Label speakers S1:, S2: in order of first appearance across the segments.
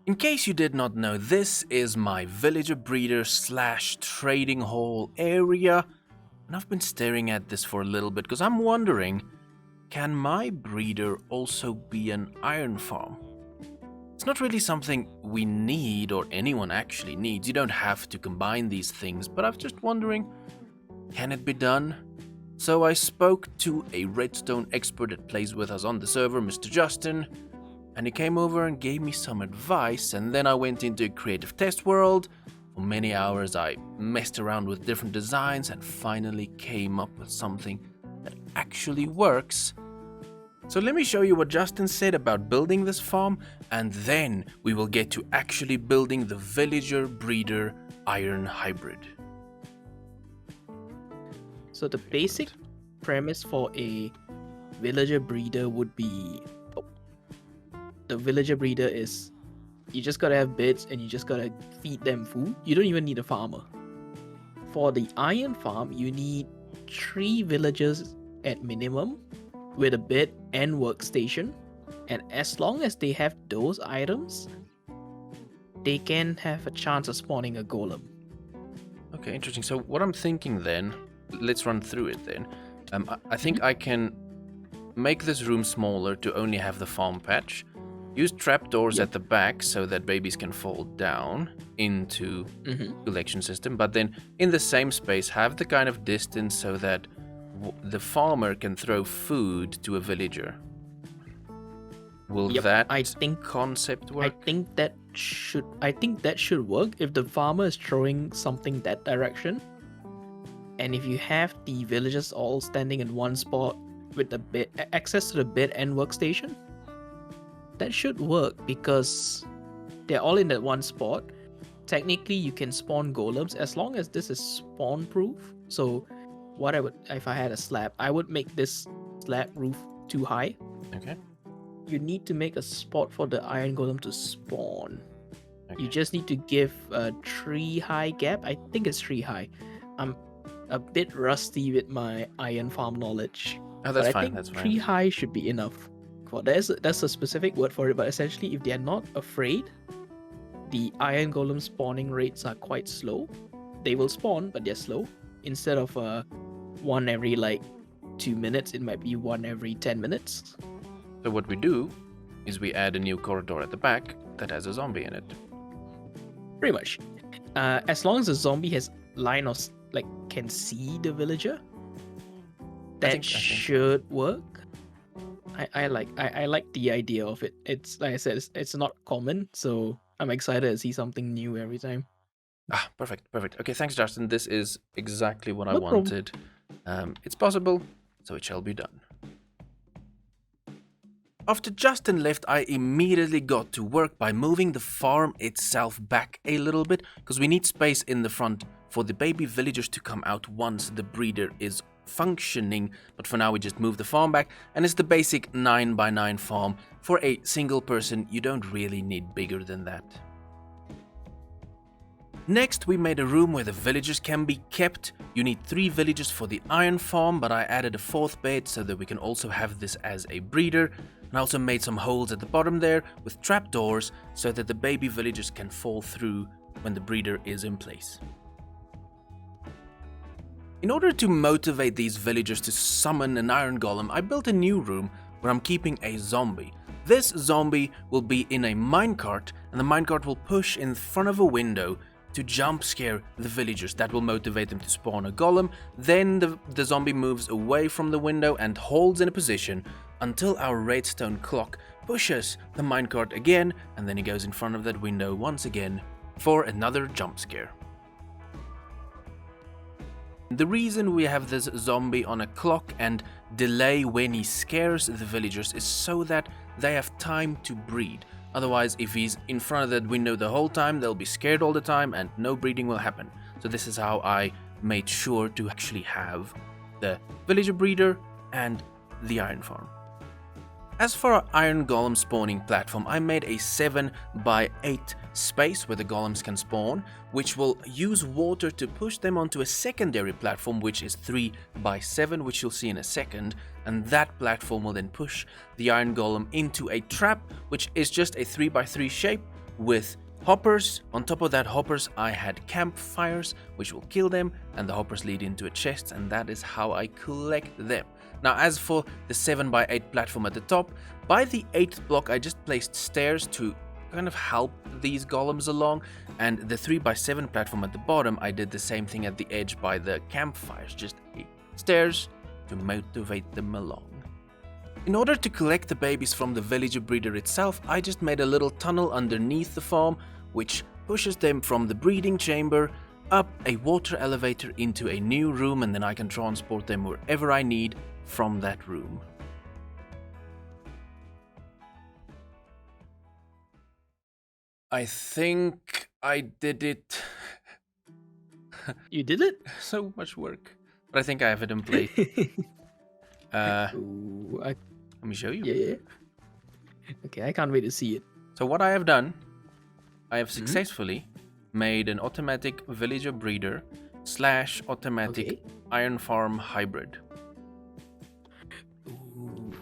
S1: In case you did not know, this is my villager breeder / trading hall area, and I've been staring at this for a little bit because I'm wondering, can my breeder also be an iron farm? It's not really something we need or anyone actually needs. You don't have to combine these things, but I was just wondering, can it be done? So I spoke to a redstone expert that plays with us on the server, Mr. Justin, and he came over and gave me some advice, and then I went into a creative test world. For many hours I messed around with different designs and finally came up with something that actually works. So let me show you what Justin said about building this farm, and then we will get to actually building the villager breeder iron hybrid.
S2: So the basic premise for a villager breeder would be, the villager breeder is, you just gotta have bits and you just gotta feed them food. You don't even need a farmer. For the iron farm, you need 3 villagers at minimum with a bed and workstation, and as long as they have those items, they can have a chance of spawning a golem.
S1: Okay, interesting. So what I'm thinking then, let's run through it then. I think I can make this room smaller to only have the farm patch. Use trapdoors at the back so that babies can fall down into the collection system, but then in the same space have the kind of distance so that the farmer can throw food to a villager. Will that concept work?
S2: I think that should work if the farmer is throwing something that direction. And if you have the villagers all standing in one spot with the bed, access to the bed and workstation, that should work because they're all in that one spot. Technically, you can spawn golems as long as this is spawn proof. So what I would, if I had a slab, I would make this slab roof too high.
S1: Okay.
S2: You need to make a spot for the iron golem to spawn.
S1: Okay.
S2: You just need to give a 3 high gap. I think it's 3 high. I'm a bit rusty with my iron farm knowledge.
S1: Oh, that's
S2: but
S1: fine.
S2: I think
S1: That's
S2: 3
S1: fine.
S2: high should be enough. That's a specific word for it, but essentially, if they are not afraid, the iron golem spawning rates are quite slow. They will spawn, but they're slow. Instead of one every 2 minutes, it might be one every 10 minutes.
S1: So what we do is we add a new corridor at the back that has a zombie in it.
S2: Pretty much. As long as the zombie has line of can see the villager, that should work. I like the idea of it. It's like I said, it's not common, so I'm excited to see something new every time.
S1: Perfect. Okay, thanks, Justin. This is exactly what I
S2: No problem.
S1: wanted. It's possible, so it shall be done. After Justin left, I immediately got to work by moving the farm itself back a little bit, because we need space in the front for the baby villagers to come out once the breeder is functioning. But for now we just move the farm back, and it's the basic 9x9 farm. For a single person, you don't really need bigger than that. Next, we made a room where the villagers can be kept. You need 3 villagers for the iron farm, but I added a 4th bed so that we can also have this as a breeder. And I also made some holes at the bottom there with trapdoors so that the baby villagers can fall through when the breeder is in place. In order to motivate these villagers to summon an iron golem, I built a new room where I'm keeping a zombie. This zombie will be in a minecart, and the minecart will push in front of a window to jump scare the villagers. That will motivate them to spawn a golem. Then the zombie moves away from the window and holds in a position until our redstone clock pushes the minecart again, and then he goes in front of that window once again for another jump scare. The reason we have this zombie on a clock and delay when he scares the villagers is so that they have time to breed. Otherwise, if he's in front of that window the whole time, they'll be scared all the time and no breeding will happen. So this is how I made sure to actually have the villager breeder and the iron farm. As for our iron golem spawning platform, I made a 7x8 space where the golems can spawn, which will use water to push them onto a secondary platform, which is 3x7, which you'll see in a second, and that platform will then push the iron golem into a trap, which is just a 3x3 shape with hoppers. On top of that hoppers, I had campfires, which will kill them, and the hoppers lead into a chest, and that is how I collect them. Now, as for the 7x8 platform at the top, by the 8th block, I just placed stairs to kind of help these golems along, and the 3x7 platform at the bottom, I did the same thing at the edge by the campfires, just stairs to motivate them along. In order to collect the babies from the villager breeder itself, I just made a little tunnel underneath the farm, which pushes them from the breeding chamber up a water elevator into a new room, and then I can transport them wherever I need from that room. I think I did it.
S2: You did it?
S1: So much work. But I think I have it in place.
S2: Ooh,
S1: Let me show you.
S2: yeah. Okay, I can't wait to see it.
S1: So what I have done, I have successfully made an automatic villager breeder / automatic iron farm hybrid.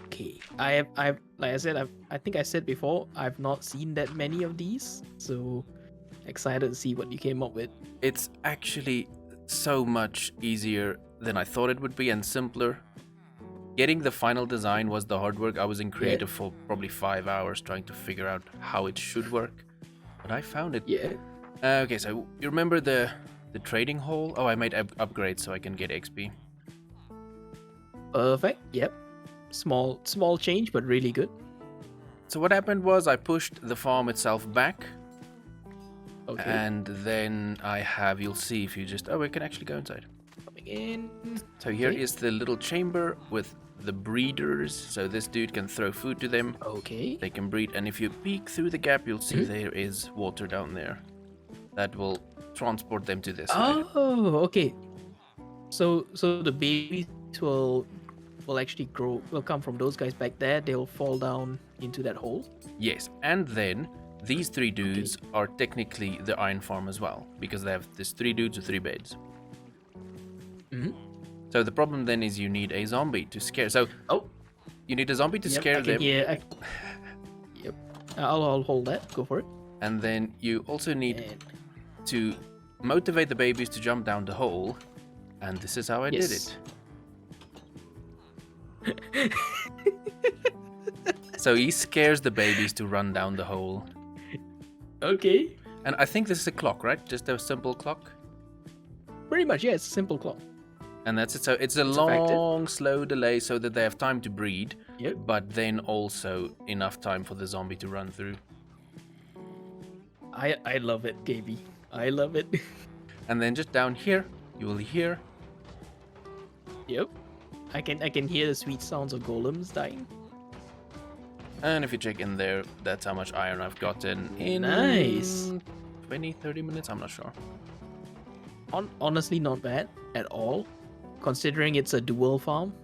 S2: Okay, I've like I said, I think I said before, I've not seen that many of these, so excited to see what you came up with.
S1: It's actually so much easier than I thought it would be, and simpler. Getting the final design was the hard work. I was in creative for probably 5 hours trying to figure out how it should work, but I found it.
S2: Yeah.
S1: Okay, so you remember the trading hall? Oh, I made upgrades so I can get XP.
S2: Perfect. Yep. Small change, but really good.
S1: So what happened was I pushed the farm itself back.
S2: Okay.
S1: And then I have, you'll see if you just, we can actually go inside.
S2: Coming in.
S1: So here is the little chamber with the breeders. So this dude can throw food to them.
S2: Okay.
S1: They can breed. And if you peek through the gap, you'll see there is water down there. That will transport them to this side.
S2: Oh, okay. So the babies will actually grow, will come from those guys back there. They'll fall down into that hole.
S1: Yes, and then these 3 dudes are technically the iron farm as well, because they have this 3 dudes with 3 beds. So the problem then is you need a zombie to scare. So you need a zombie to scare them.
S2: Yep. I'll hold that. Go for it.
S1: And then you also need to motivate the babies to jump down the hole. And this is how I did it. So he scares the babies to run down the hole.
S2: Okay.
S1: And I think this is a clock, right? Just a simple clock.
S2: Pretty much, yeah. It's a simple clock.
S1: And that's it. So it's a long, slow delay so that they have time to breed.
S2: Yep.
S1: But then also enough time for the zombie to run through.
S2: I love it, KB. I love it.
S1: And then just down here, you will hear.
S2: Yep. I can hear the sweet sounds of golems dying.
S1: And if you check in there, that's how much iron I've gotten in
S2: Nice.
S1: 20-30 minutes, I'm not sure.
S2: Honestly, not bad at all, considering it's a dual farm.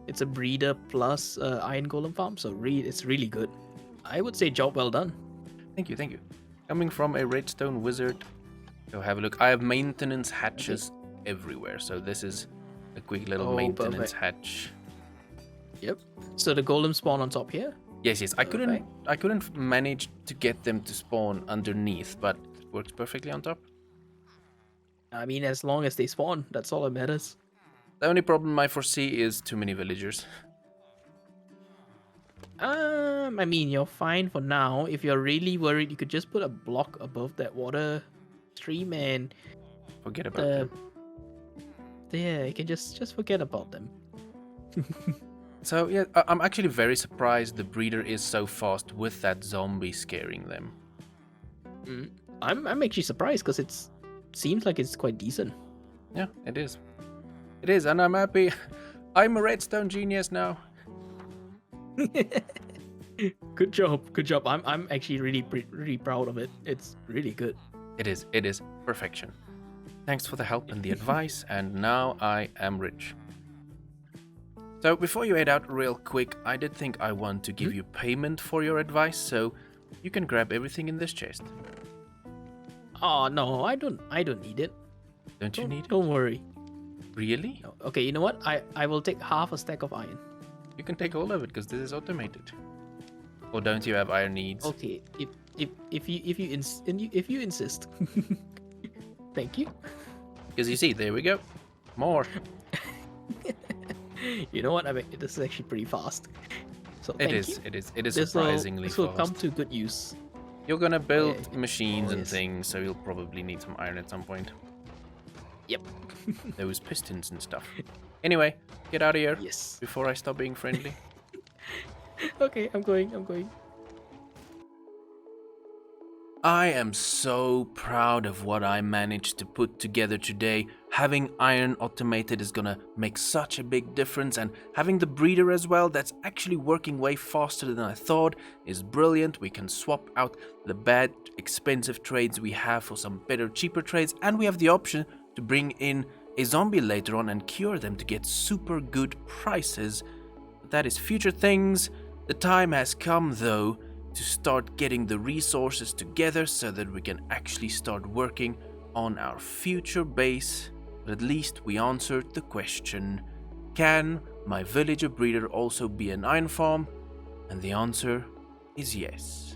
S2: It's a breeder plus iron golem farm, so it's really good. I would say job well done.
S1: Thank you. Coming from a redstone wizard, go have a look. I have maintenance hatches everywhere, so this is a quick little maintenance hatch.
S2: Yep. So the golem spawn on top here?
S1: Yes. I couldn't manage to get them to spawn underneath, but it works perfectly on top.
S2: I mean, as long as they spawn, that's all that matters.
S1: The only problem I foresee is too many villagers.
S2: I mean, you're fine for now. If you're really worried, you could just put a block above that water stream and
S1: forget about them.
S2: Yeah, you can just forget about them.
S1: So yeah, I'm actually very surprised the breeder is so fast with that zombie scaring them.
S2: I'm actually surprised because it seems like it's quite decent.
S1: Yeah, it is. It is, and I'm happy. I'm a redstone genius now.
S2: Good job. I'm actually really proud of it. It's really good.
S1: It is perfection. Thanks for the help and the advice, and now I am rich. So before you head out real quick, I did think I want to give you payment for your advice, so you can grab everything in this chest.
S2: Oh no, I don't need it.
S1: Don't you need it?
S2: Don't worry.
S1: Really?
S2: No. Okay, you know what? I will take half a stack of iron.
S1: You can take all of it because this is automated. Or don't you have iron needs?
S2: Okay, if you insist. Thank you.
S1: Because you see, there we go. More.
S2: You know what? I mean, this is actually pretty fast. So thank you.
S1: It is
S2: This
S1: surprisingly
S2: will
S1: fast.
S2: come to good use.
S1: You're gonna build
S2: Yeah,
S1: machines and
S2: yes.
S1: things, so you'll probably need some iron at some point.
S2: Yep.
S1: Those pistons and stuff. Anyway, get out of here
S2: Yes.
S1: before I stop being friendly.
S2: Okay, I'm going.
S1: I am so proud of what I managed to put together today. Having iron automated is gonna make such a big difference, and having the breeder as well, that's actually working way faster than I thought, is brilliant. We can swap out the bad, expensive trades we have for some better, cheaper trades, and we have the option to bring in a zombie later on and cure them to get super good prices. But that is future things. The time has come, though, to start getting the resources together so that we can actually start working on our future base. But at least we answered the question, can my villager breeder also be an iron farm? And the answer is yes.